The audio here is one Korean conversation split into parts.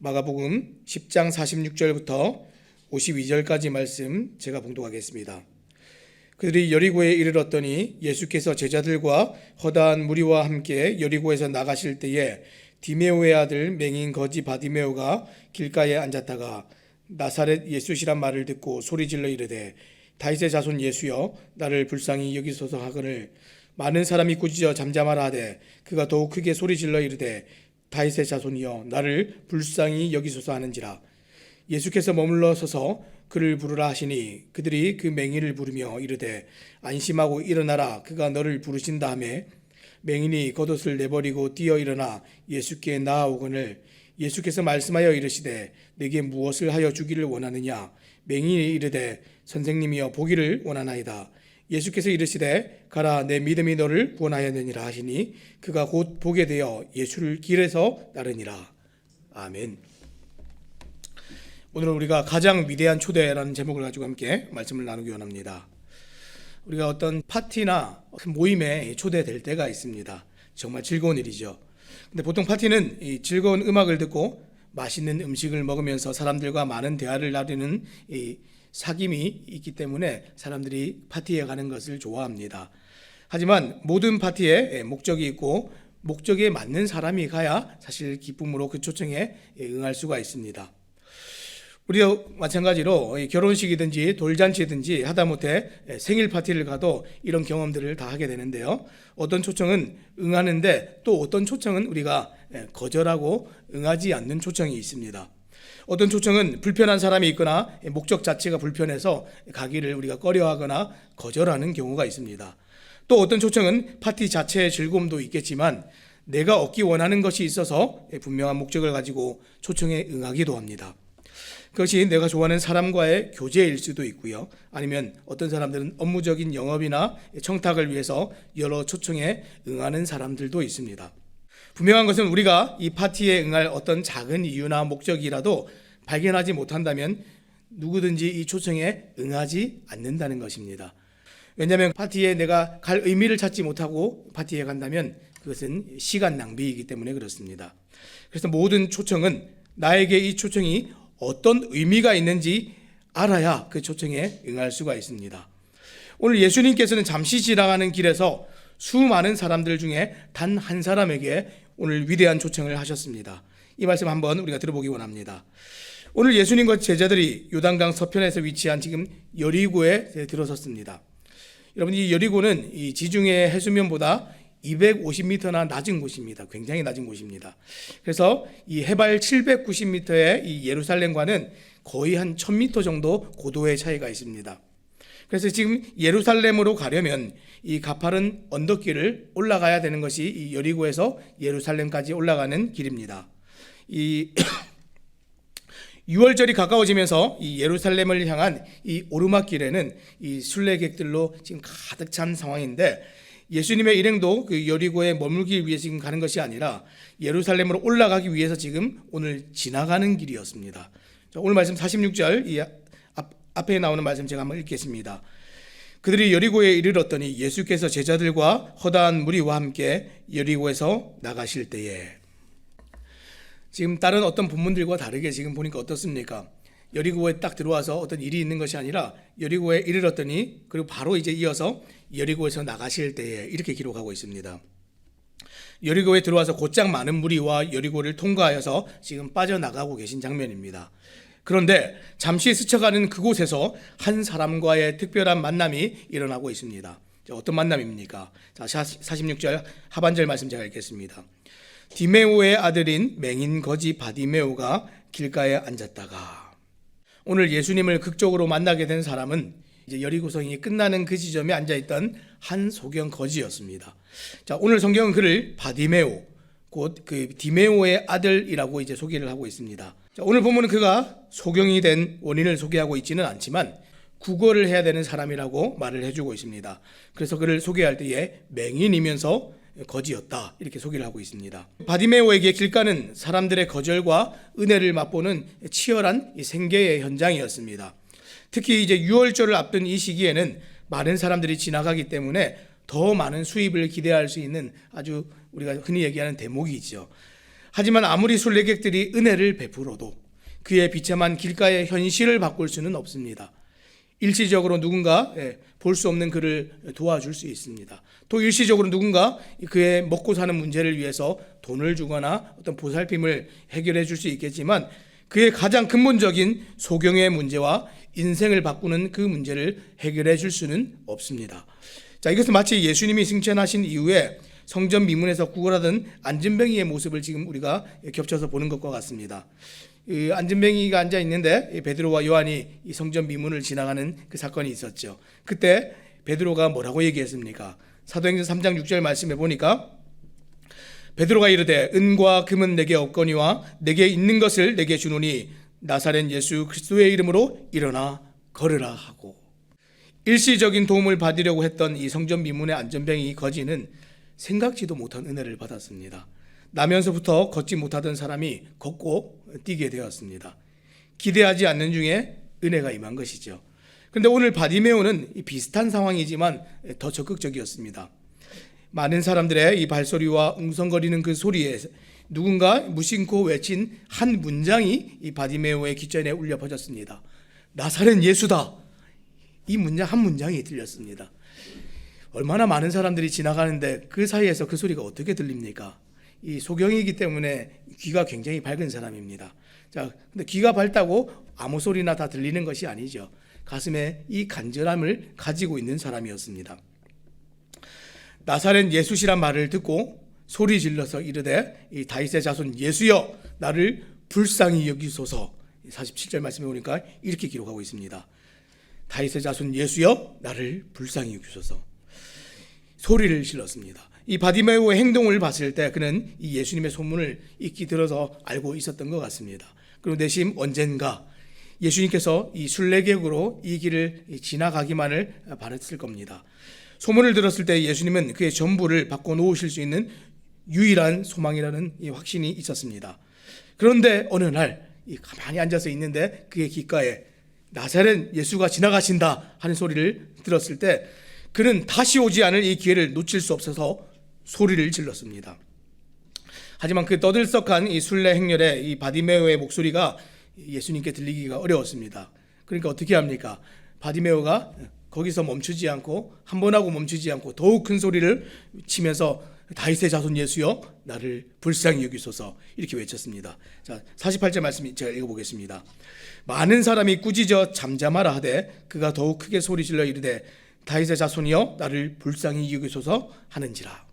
마가복음 10장 46절부터 52절까지 말씀 제가 봉독하겠습니다. 그들이 여리고에 이르렀더니 예수께서 제자들과 허다한 무리와 함께 여리고에서 나가실 때에 디메오의 아들 맹인 거지 바디메오가 길가에 앉았다가 나사렛 예수시란 말을 듣고 소리질러 이르되 다윗의 자손 예수여 나를 불쌍히 여기소서 하거늘 많은 사람이 꾸짖어 잠잠하라 하되 그가 더욱 크게 소리질러 이르되 다윗의 자손이여 나를 불쌍히 여기소서 하는지라. 예수께서 머물러 서서 그를 부르라 하시니 그들이 그 맹인을 부르며 이르되 안심하고 일어나라 그가 너를 부르신다 하매 맹인이 겉옷을 내버리고 뛰어 일어나 예수께 나아오거늘 예수께서 말씀하여 이르시되 내게 무엇을 하여 주기를 원하느냐. 맹인이 이르되 선생님이여 보기를 원하나이다. 예수께서 이르시되 가라 내 믿음이 너를 구원하였느니라 하시니 그가 곧 보게 되어 예수를 길에서 따르니라. 아멘. 오늘은 우리가 가장 위대한 초대라는 제목을 가지고 함께 말씀을 나누기 원합니다. 우리가 어떤 파티나 큰 모임에 초대될 때가 있습니다. 정말 즐거운 일이죠. 근데 보통 파티는 이 즐거운 음악을 듣고 맛있는 음식을 먹으면서 사람들과 많은 대화를 나누는 이 사귐이 있기 때문에 사람들이 파티에 가는 것을 좋아합니다. 하지만 모든 파티에 목적이 있고 목적에 맞는 사람이 가야 사실 기쁨으로 그 초청에 응할 수가 있습니다. 우리도 마찬가지로 결혼식이든지 돌잔치든지 하다못해 생일 파티를 가도 이런 경험들을 다 하게 되는데요. 어떤 초청은 응하는데 또 어떤 초청은 우리가 거절하고 응하지 않는 초청이 있습니다. 어떤 초청은 불편한 사람이 있거나 목적 자체가 불편해서 가기를 우리가 꺼려하거나 거절하는 경우가 있습니다. 또 어떤 초청은 파티 자체의 즐거움도 있겠지만 내가 얻기 원하는 것이 있어서 분명한 목적을 가지고 초청에 응하기도 합니다. 그것이 내가 좋아하는 사람과의 교제일 수도 있고요. 아니면 어떤 사람들은 업무적인 영업이나 청탁을 위해서 여러 초청에 응하는 사람들도 있습니다. 분명한 것은 우리가 이 파티에 응할 어떤 작은 이유나 목적이라도 발견하지 못한다면 누구든지 이 초청에 응하지 않는다는 것입니다. 왜냐하면 파티에 내가 갈 의미를 찾지 못하고 파티에 간다면 그것은 시간 낭비이기 때문에 그렇습니다. 그래서 모든 초청은 나에게 이 초청이 어떤 의미가 있는지 알아야 그 초청에 응할 수가 있습니다. 오늘 예수님께서는 잠시 지나가는 길에서 수많은 사람들 중에 단 한 사람에게 오늘 위대한 초청을 하셨습니다. 이 말씀 한번 우리가 들어보기 원합니다. 오늘 예수님과 제자들이 요단강 서편에서 위치한 지금 여리고에 들어섰습니다. 여러분, 이 여리고는 이 지중해 해수면보다 250m나 낮은 곳입니다. 굉장히 낮은 곳입니다. 그래서 이 해발 790m의 이 예루살렘과는 거의 한 1000m 정도 고도의 차이가 있습니다. 그래서 지금 예루살렘으로 가려면 이 가파른 언덕길을 올라가야 되는 것이 이 여리고에서 예루살렘까지 올라가는 길입니다. 이 6월절이 가까워지면서 이 예루살렘을 향한 이 오르막길에는 이 순례객들로 지금 가득 찬 상황인데 예수님의 일행도 그 여리고에 머물기 위해 지금 가는 것이 아니라 예루살렘으로 올라가기 위해서 지금 오늘 지나가는 길이었습니다. 오늘 말씀 46절 이 앞에 나오는 말씀 제가 한번 읽겠습니다. 그들이 여리고에 이르렀더니 예수께서 제자들과 허다한 무리와 함께 여리고에서 나가실 때에. 지금 다른 어떤 본문들과 다르게 지금 보니까 어떻습니까? 여리고에 딱 들어와서 어떤 일이 있는 것이 아니라 여리고에 이르렀더니 그리고 바로 이제 이어서 여리고에서 나가실 때에 이렇게 기록하고 있습니다. 여리고에 들어와서 곧장 많은 무리와 여리고를 통과하여서 지금 빠져나가고 계신 장면입니다. 그런데 잠시 스쳐가는 그곳에서 한 사람과의 특별한 만남이 일어나고 있습니다. 어떤 만남입니까? 자, 46절 하반절 말씀 제가 읽겠습니다. 디메오의 아들인 맹인 거지 바디메오가 길가에 앉았다가. 오늘 예수님을 극적으로 만나게 된 사람은 이제 여리고성이 끝나는 그 지점에 앉아있던 한 소경 거지였습니다. 자, 오늘 성경은 그를 바디메오, 곧 그 디메오의 아들이라고 이제 소개를 하고 있습니다. 자, 오늘 본문은 그가 소경이 된 원인을 소개하고 있지는 않지만 구걸을 해야 되는 사람이라고 말을 해주고 있습니다. 그래서 그를 소개할 때에 맹인이면서 거지였다 이렇게 소개를 하고 있습니다. 바디메오에게 길가는 사람들의 거절과 은혜를 맛보는 치열한 생계의 현장이었습니다. 특히 이제 6월절을 앞둔 이 시기에는 많은 사람들이 지나가기 때문에 더 많은 수입을 기대할 수 있는 아주 우리가 흔히 얘기하는 대목이죠. 하지만 아무리 순례객들이 은혜를 베풀어도 그의 비참한 길가의 현실을 바꿀 수는 없습니다. 일시적으로 누군가 볼 수 없는 그를 도와줄 수 있습니다. 또 일시적으로 누군가 그의 먹고 사는 문제를 위해서 돈을 주거나 어떤 보살핌을 해결해 줄 수 있겠지만 그의 가장 근본적인 소경의 문제와 인생을 바꾸는 그 문제를 해결해 줄 수는 없습니다. 자, 이것은 마치 예수님이 승천하신 이후에 성전 미문에서 구걸하던 안진뱅이의 모습을 지금 우리가 겹쳐서 보는 것과 같습니다. 안진뱅이가 앉아 있는데 베드로와 요한이 이 성전 미문을 지나가는 그 사건이 있었죠. 그때 베드로가 뭐라고 얘기했습니까? 사도행전 3장 6절 말씀에 보니까 베드로가 이르되 은과 금은 내게 없거니와 내게 있는 것을 내게 주노니 나사렛 예수 그리스도의 이름으로 일어나 걸으라 하고, 일시적인 도움을 받으려고 했던 이 성전 미문의 안전뱅이 거지는 생각지도 못한 은혜를 받았습니다. 나면서부터 걷지 못하던 사람이 걷고 뛰게 되었습니다. 기대하지 않는 중에 은혜가 임한 것이죠. 그런데 오늘 바디메오는 비슷한 상황이지만 더 적극적이었습니다. 많은 사람들의 이 발소리와 웅성거리는 그 소리에 누군가 무심코 외친 한 문장이 이 바디메오의 귓전에 울려 퍼졌습니다. 나사렛 예수다. 이 문장 한 문장이 들렸습니다. 얼마나 많은 사람들이 지나가는데 그 사이에서 그 소리가 어떻게 들립니까? 이 소경이기 때문에 귀가 굉장히 밝은 사람입니다. 자, 근데 귀가 밝다고 아무 소리나 다 들리는 것이 아니죠. 가슴에 이 간절함을 가지고 있는 사람이었습니다. 나사렛 예수시란 말을 듣고 소리 질러서 이르되 이 다윗의 자손 예수여 나를 불쌍히 여기소서. 47절 말씀에 보니까 이렇게 기록하고 있습니다. 다윗의 자손 예수여 나를 불쌍히 여기소서. 소리를 질렀습니다. 이 바디메오의 행동을 봤을 때 그는 이 예수님의 소문을 익히 들어서 알고 있었던 것 같습니다. 그리고 내심 언젠가 예수님께서 이 순례객으로 이 길을 지나가기만을 바랐을 겁니다. 소문을 들었을 때 예수님은 그의 전부를 바꿔놓으실 수 있는 유일한 소망이라는 이 확신이 있었습니다. 그런데 어느 날 가만히 앉아서 있는데 그의 귓가에 나사렛 예수가 지나가신다 하는 소리를 들었을 때 그는 다시 오지 않을 이 기회를 놓칠 수 없어서 소리를 질렀습니다. 하지만 그 떠들썩한 이 순례 행렬에 이 바디메오의 목소리가 예수님께 들리기가 어려웠습니다. 그러니까 어떻게 합니까? 바디메오가 거기서 멈추지 않고 한 번 하고 멈추지 않고 더욱 큰 소리를 치면서 다윗의 자손 예수여 나를 불쌍히 여기소서 이렇게 외쳤습니다. 자, 48절 말씀 제가 읽어보겠습니다. 많은 사람이 꾸짖어 잠잠하라 하되 그가 더욱 크게 소리질러 이르되 다윗의 자손이여 나를 불쌍히 여기소서 하는지라.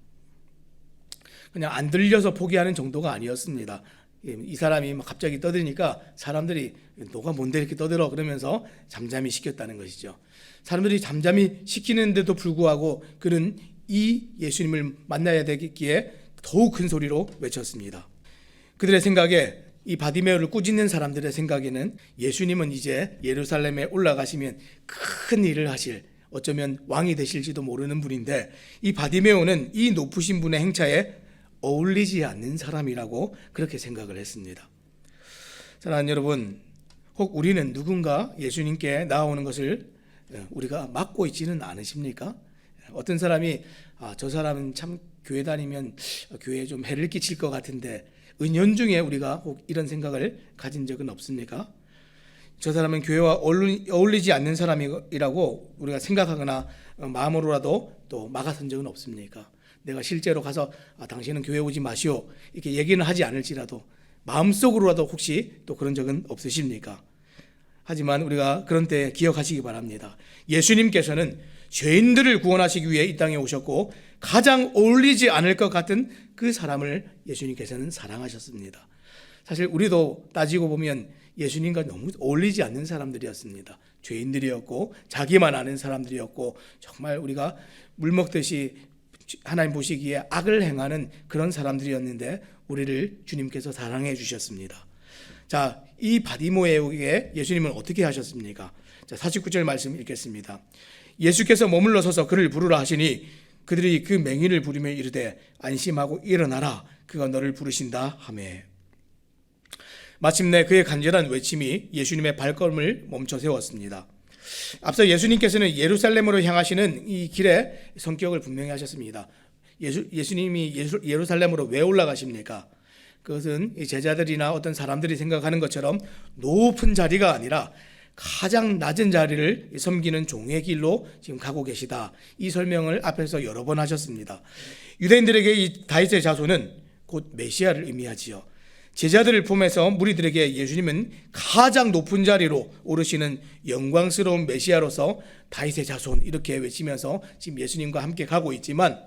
그냥 안 들려서 포기하는 정도가 아니었습니다. 이 사람이 갑자기 떠드니까 사람들이 너가 뭔데 이렇게 떠들어 그러면서 잠잠히 시켰다는 것이죠. 사람들이 잠잠히 시키는데도 불구하고 그는 이 예수님을 만나야 되기에 더욱 큰 소리로 외쳤습니다. 그들의 생각에 이 바디메오를 꾸짖는 사람들의 생각에는 예수님은 이제 예루살렘에 올라가시면 큰 일을 하실, 어쩌면 왕이 되실지도 모르는 분인데 이 바디메오는 이 높으신 분의 행차에 어울리지 않는 사람이라고 그렇게 생각을 했습니다. 사랑하는 여러분, 혹 우리는 누군가 예수님께 나아오는 것을 우리가 막고 있지는 않으십니까? 어떤 사람이 저 사람은 참 교회 다니면 교회에 좀 해를 끼칠 것 같은데 은연중에 우리가 혹 이런 생각을 가진 적은 없습니까? 저 사람은 교회와 어울리지 않는 사람이라고 우리가 생각하거나 마음으로라도 또 막아선 적은 없습니까? 내가 실제로 가서 당신은 교회 오지 마시오 이렇게 얘기는 하지 않을지라도 마음속으로라도 혹시 또 그런 적은 없으십니까? 하지만 우리가 그런 때 기억하시기 바랍니다. 예수님께서는 죄인들을 구원하시기 위해 이 땅에 오셨고 가장 어울리지 않을 것 같은 그 사람을 예수님께서는 사랑하셨습니다. 사실 우리도 따지고 보면 예수님과 너무 어울리지 않는 사람들이었습니다. 죄인들이었고 자기만 아는 사람들이었고 정말 우리가 물 먹듯이 하나님 보시기에 악을 행하는 그런 사람들이었는데 우리를 주님께서 사랑해 주셨습니다. 자, 이 바디메오에게 예수님은 어떻게 하셨습니까? 자, 49절 말씀 읽겠습니다. 예수께서 머물러 서서 그를 부르라 하시니 그들이 그 맹인을 부르며 이르되 안심하고 일어나라 그가 너를 부르신다 하매. 마침내 그의 간절한 외침이 예수님의 발걸음을 멈춰 세웠습니다. 앞서 예수님께서는 예루살렘으로 향하시는 이 길의 성격을 분명히 하셨습니다. 예수님이 예루살렘으로 왜 올라가십니까? 그것은 이 제자들이나 어떤 사람들이 생각하는 것처럼 높은 자리가 아니라 가장 낮은 자리를 섬기는 종의 길로 지금 가고 계시다. 이 설명을 앞에서 여러 번 하셨습니다. 유대인들에게 이 다윗의 자손은 곧 메시아를 의미하지요. 제자들을 포함해서 무리들에게 예수님은 가장 높은 자리로 오르시는 영광스러운 메시아로서 다윗의 자손 이렇게 외치면서 지금 예수님과 함께 가고 있지만,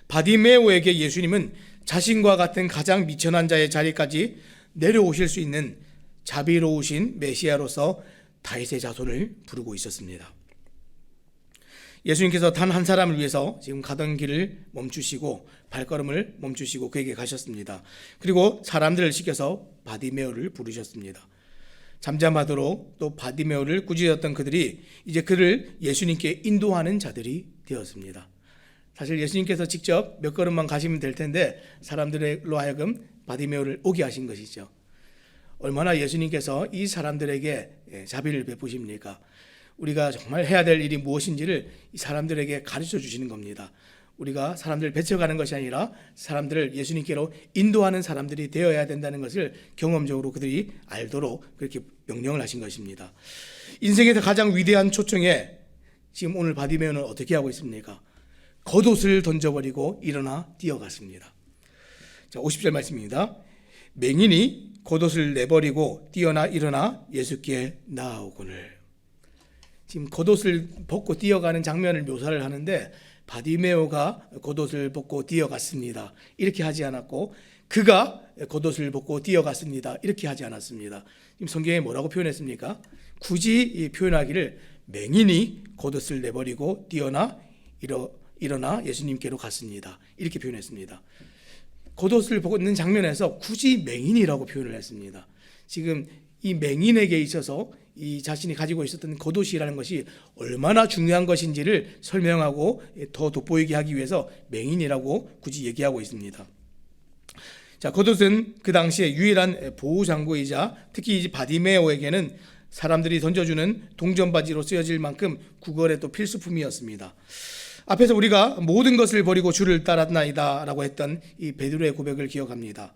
바디메오에게 예수님은 자신과 같은 가장 미천한 자의 자리까지 내려오실 수 있는 자비로우신 메시아로서 다윗의 자손을 부르고 있었습니다. 예수님께서 단 한 사람을 위해서 지금 가던 길을 멈추시고 발걸음을 멈추시고 그에게 가셨습니다. 그리고 사람들을 시켜서 바디메오를 부르셨습니다. 잠잠하도록 또 바디메오를 꾸짖었던 그들이 이제 그를 예수님께 인도하는 자들이 되었습니다. 사실 예수님께서 직접 몇 걸음만 가시면 될 텐데 사람들로 하여금 바디메오를 오게 하신 것이죠. 얼마나 예수님께서 이 사람들에게 자비를 베푸십니까? 우리가 정말 해야 될 일이 무엇인지를 이 사람들에게 가르쳐 주시는 겁니다. 우리가 사람들을 배척하는 것이 아니라 사람들을 예수님께로 인도하는 사람들이 되어야 된다는 것을 경험적으로 그들이 알도록 그렇게 명령을 하신 것입니다. 인생에서 가장 위대한 초청에 지금 오늘 바디메오는 어떻게 하고 있습니까? 겉옷을 던져버리고 일어나 뛰어갔습니다. 자, 50절 말씀입니다. 맹인이 겉옷을 내버리고 뛰어나 일어나 예수께 나아오거늘. 지금 겉옷을 벗고 뛰어가는 장면을 묘사를 하는데 바디메오가 겉옷을 벗고 뛰어갔습니다. 이렇게 하지 않았고 그가 겉옷을 벗고 뛰어갔습니다. 이렇게 하지 않았습니다. 지금 성경에 뭐라고 표현했습니까? 굳이 표현하기를 맹인이 겉옷을 내버리고 뛰어나 일어나 예수님께로 갔습니다. 이렇게 표현했습니다. 겉옷을 벗는 장면에서 굳이 맹인이라고 표현을 했습니다. 지금 이 맹인에게 있어서 이 자신이 가지고 있었던 겉옷이라는 것이 얼마나 중요한 것인지를 설명하고 더 돋보이게 하기 위해서 맹인이라고 굳이 얘기하고 있습니다. 자, 겉옷은 그 당시에 유일한 보호장구이자 특히 이 바디메오에게는 사람들이 던져주는 동전바지로 쓰여질 만큼 구걸의 또 필수품이었습니다. 앞에서 우리가 모든 것을 버리고 주를 따랐나이다 라고 했던 이 베드로의 고백을 기억합니다.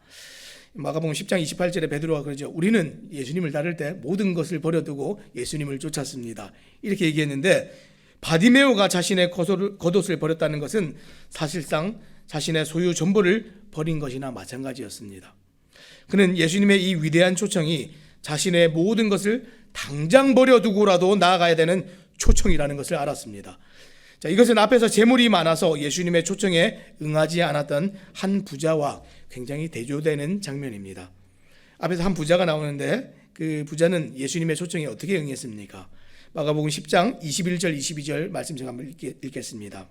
마가복음 10장 28절에 베드로가 그러죠. 우리는 예수님을 따를 때 모든 것을 버려두고 예수님을 쫓았습니다. 이렇게 얘기했는데 바디메오가 자신의 겉옷을 버렸다는 것은 사실상 자신의 소유 전부를 버린 것이나 마찬가지였습니다. 그는 예수님의 이 위대한 초청이 자신의 모든 것을 당장 버려두고라도 나아가야 되는 초청이라는 것을 알았습니다. 자, 이것은 앞에서 재물이 많아서 예수님의 초청에 응하지 않았던 한 부자와 굉장히 대조되는 장면입니다. 앞에서 한 부자가 나오는데 그 부자는 예수님의 초청에 어떻게 응했습니까? 마가복음 10장 21절 22절 말씀 제가 한번 읽겠습니다.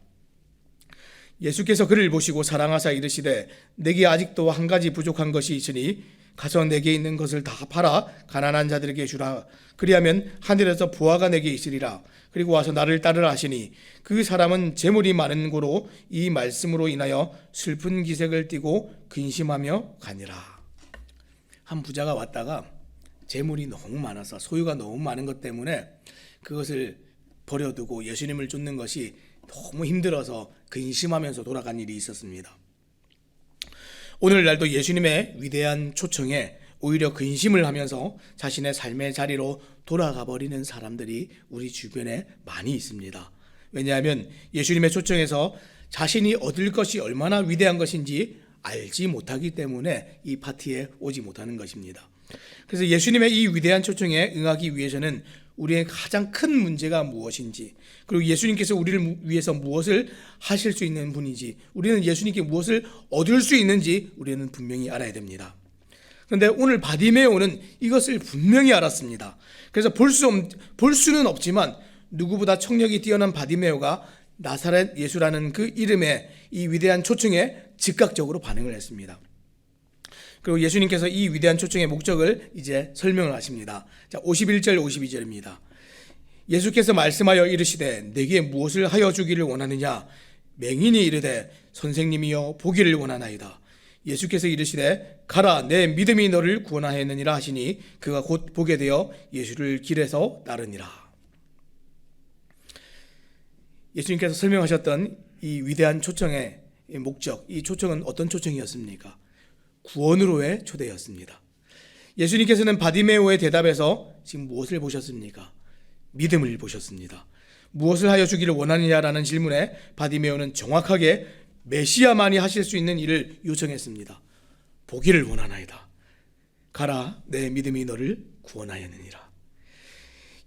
예수께서 그를 보시고 사랑하사 이르시되 내게 아직도 한 가지 부족한 것이 있으니 가서 내게 있는 것을 다 팔아 가난한 자들에게 주라. 그리하면 하늘에서 보화가 내게 있으리라. 그리고 와서 나를 따르라 하시니 그 사람은 재물이 많은 고로 이 말씀으로 인하여 슬픈 기색을 띠고 근심하며 가니라. 한 부자가 왔다가 재물이 너무 많아서 소유가 너무 많은 것 때문에 그것을 버려두고 예수님을 쫓는 것이 너무 힘들어서 근심하면서 돌아간 일이 있었습니다. 오늘날도 예수님의 위대한 초청에 오히려 근심을 하면서 자신의 삶의 자리로 돌아가 버리는 사람들이 우리 주변에 많이 있습니다. 왜냐하면 예수님의 초청에서 자신이 얻을 것이 얼마나 위대한 것인지 알지 못하기 때문에 이 파티에 오지 못하는 것입니다. 그래서 예수님의 이 위대한 초청에 응하기 위해서는 우리의 가장 큰 문제가 무엇인지, 그리고 예수님께서 우리를 위해서 무엇을 하실 수 있는 분인지, 우리는 예수님께 무엇을 얻을 수 있는지 우리는 분명히 알아야 됩니다. 그런데 오늘 바디메오는 이것을 분명히 알았습니다. 그래서 볼 수는 없지만 누구보다 청력이 뛰어난 바디메오가 나사렛 예수라는 그 이름의 이 위대한 초청에 즉각적으로 반응을 했습니다. 그리고 예수님께서 이 위대한 초청의 목적을 이제 설명을 하십니다. 자, 51절 52절입니다. 예수께서 말씀하여 이르시되 내게 무엇을 하여 주기를 원하느냐? 맹인이 이르되 선생님이여 보기를 원하나이다. 예수께서 이르시되 가라 내 믿음이 너를 구원하였느니라 하시니 그가 곧 보게 되어 예수를 길에서 따르니라. 예수님께서 설명하셨던 이 위대한 초청의 목적, 이 초청은 어떤 초청이었습니까? 구원으로의 초대였습니다. 예수님께서는 바디메오의 대답에서 지금 무엇을 보셨습니까? 믿음을 보셨습니다. 무엇을 하여 주기를 원하느냐라는 질문에 바디메오는 정확하게 메시아만이 하실 수 있는 일을 요청했습니다. 보기를 원하나이다. 가라, 내 믿음이 너를 구원하였느니라.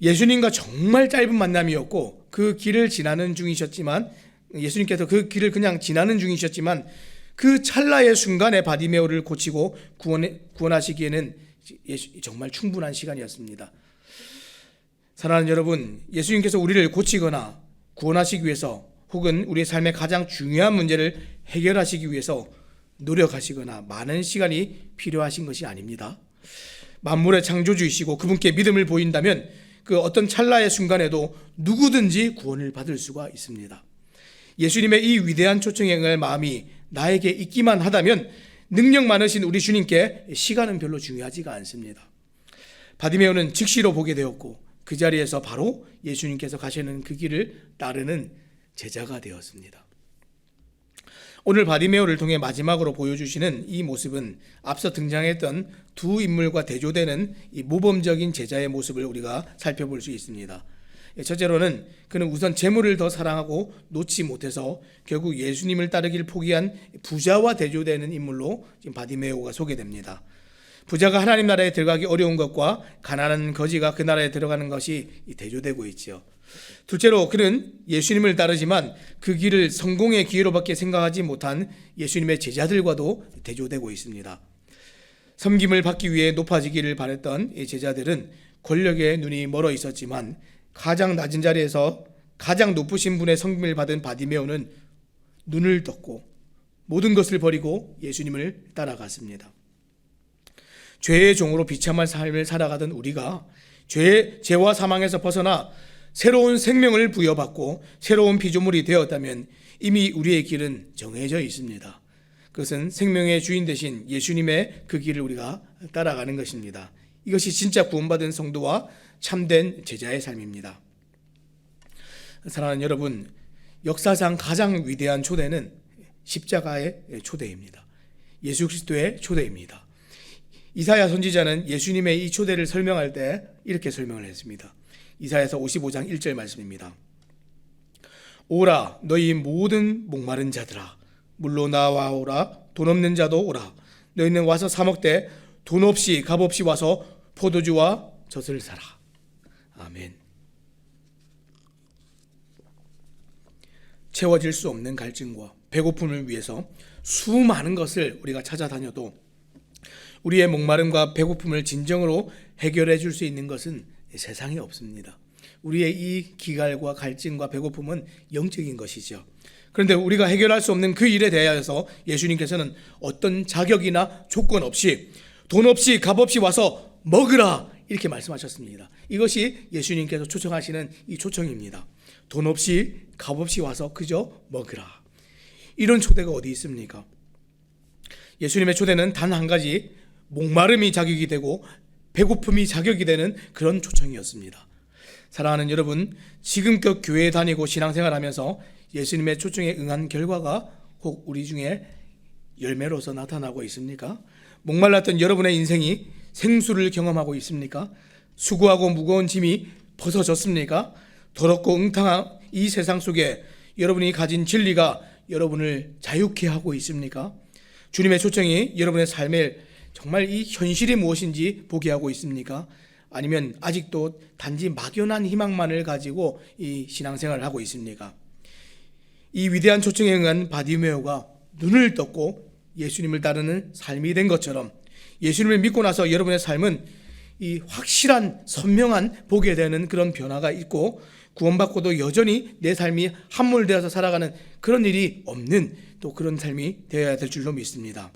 예수님과 정말 짧은 만남이었고 그 길을 지나는 중이셨지만, 예수님께서 그 길을 그냥 지나는 중이셨지만 그 찰나의 순간에 바디메오를 고치고 구원하시기에는 정말 충분한 시간이었습니다. 사랑하는 여러분, 예수님께서 우리를 고치거나 구원하시기 위해서 혹은 우리의 삶의 가장 중요한 문제를 해결하시기 위해서 노력하시거나 많은 시간이 필요하신 것이 아닙니다. 만물의 창조주이시고 그분께 믿음을 보인다면 그 어떤 찰나의 순간에도 누구든지 구원을 받을 수가 있습니다. 예수님의 이 위대한 초청에 응할 마음이 나에게 있기만 하다면 능력 많으신 우리 주님께 시간은 별로 중요하지가 않습니다. 바디메오는 즉시로 보게 되었고 그 자리에서 바로 예수님께서 가시는 그 길을 따르는 제자가 되었습니다. 오늘 바디메오를 통해 마지막으로 보여주시는 이 모습은 앞서 등장했던 두 인물과 대조되는 이 모범적인 제자의 모습을 우리가 살펴볼 수 있습니다. 첫째로는 그는 우선 재물을 더 사랑하고 놓지 못해서 결국 예수님을 따르기를 포기한 부자와 대조되는 인물로 지금 바디메오가 소개됩니다. 부자가 하나님 나라에 들어가기 어려운 것과 가난한 거지가 그 나라에 들어가는 것이 대조되고 있죠. 둘째로 그는 예수님을 따르지만 그 길을 성공의 기회로밖에 생각하지 못한 예수님의 제자들과도 대조되고 있습니다. 섬김을 받기 위해 높아지기를 바랬던 이 제자들은 권력에 눈이 멀어 있었지만 가장 낮은 자리에서 가장 높으신 분의 섬김을 받은 바디메오는 눈을 떴고 모든 것을 버리고 예수님을 따라갔습니다. 죄의 종으로 비참한 삶을 살아가던 우리가 죄와 사망에서 벗어나 새로운 생명을 부여받고 새로운 피조물이 되었다면 이미 우리의 길은 정해져 있습니다. 그것은 생명의 주인 되신 예수님의 그 길을 우리가 따라가는 것입니다. 이것이 진짜 구원받은 성도와 참된 제자의 삶입니다. 사랑하는 여러분, 역사상 가장 위대한 초대는 십자가의 초대입니다. 예수 그리스도의 초대입니다. 이사야 선지자는 예수님의 이 초대를 설명할 때 이렇게 설명을 했습니다. 이사야서 55장 1절 말씀입니다. 오라 너희 모든 목마른 자들아 물로 나와오라 돈 없는 자도 오라 너희는 와서 사 먹되 돈 없이 값 없이 와서 포도주와 젖을 사라. 아멘. 채워질 수 없는 갈증과 배고픔을 위해서 수많은 것을 우리가 찾아다녀도 우리의 목마름과 배고픔을 진정으로 해결해 줄 수 있는 것은 세상에 없습니다. 우리의 이 기갈과 갈증과 배고픔은 영적인 것이죠. 그런데 우리가 해결할 수 없는 그 일에 대하여서 예수님께서는 어떤 자격이나 조건 없이 돈 없이 값 없이 와서 먹으라 이렇게 말씀하셨습니다. 이것이 예수님께서 초청하시는 이 초청입니다. 돈 없이 값 없이 와서 그저 먹으라. 이런 초대가 어디 있습니까? 예수님의 초대는 단 한 가지, 목마름이 자격이 되고 배고픔이 자격이 되는 그런 초청이었습니다. 사랑하는 여러분, 지금껏 교회에 다니고 신앙생활하면서 예수님의 초청에 응한 결과가 혹 우리 중에 열매로서 나타나고 있습니까? 목말랐던 여러분의 인생이 생수를 경험하고 있습니까? 수고하고 무거운 짐이 벗어졌습니까? 더럽고 응탕한 이 세상 속에 여러분이 가진 진리가 여러분을 자유케 하고 있습니까? 주님의 초청이 여러분의 삶에 정말 이 현실이 무엇인지 보게 하고 있습니까? 아니면 아직도 단지 막연한 희망만을 가지고 이 신앙생활을 하고 있습니까? 이 위대한 초청에 응한 바디메오가 눈을 떴고 예수님을 따르는 삶이 된 것처럼 예수님을 믿고 나서 여러분의 삶은 이 확실한 선명한 보게 되는 그런 변화가 있고 구원받고도 여전히 내 삶이 함몰되어서 살아가는 그런 일이 없는 또 그런 삶이 되어야 될 줄로 믿습니다.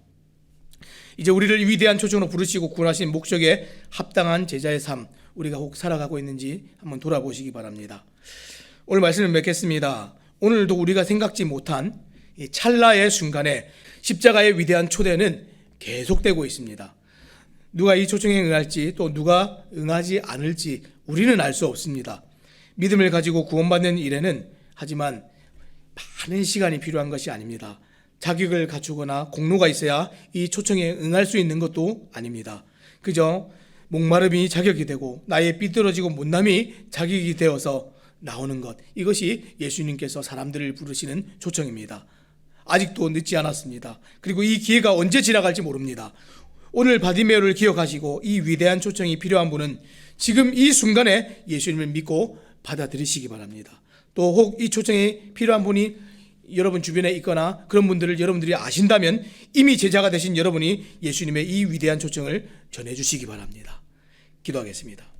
이제 우리를 위대한 초청으로 부르시고 구원하신 목적에 합당한 제자의 삶 우리가 혹 살아가고 있는지 한번 돌아보시기 바랍니다. 오늘 말씀을 맺겠습니다. 오늘도 우리가 생각지 못한 이 찰나의 순간에 십자가의 위대한 초대는 계속되고 있습니다. 누가 이 초청에 응할지 또 누가 응하지 않을지 우리는 알 수 없습니다. 믿음을 가지고 구원받는 일에는 하지만 많은 시간이 필요한 것이 아닙니다. 자격을 갖추거나 공로가 있어야 이 초청에 응할 수 있는 것도 아닙니다. 그저 목마름이 자격이 되고 나의 삐뚤어지고 못남이 자격이 되어서 나오는 것, 이것이 예수님께서 사람들을 부르시는 초청입니다. 아직도 늦지 않았습니다. 그리고 이 기회가 언제 지나갈지 모릅니다. 오늘 바디메오를 기억하시고 이 위대한 초청이 필요한 분은 지금 이 순간에 예수님을 믿고 받아들이시기 바랍니다. 또 혹 이 초청이 필요한 분이 여러분 주변에 있거나 그런 분들을 여러분들이 아신다면 이미 제자가 되신 여러분이 예수님의 이 위대한 초청을 전해주시기 바랍니다. 기도하겠습니다.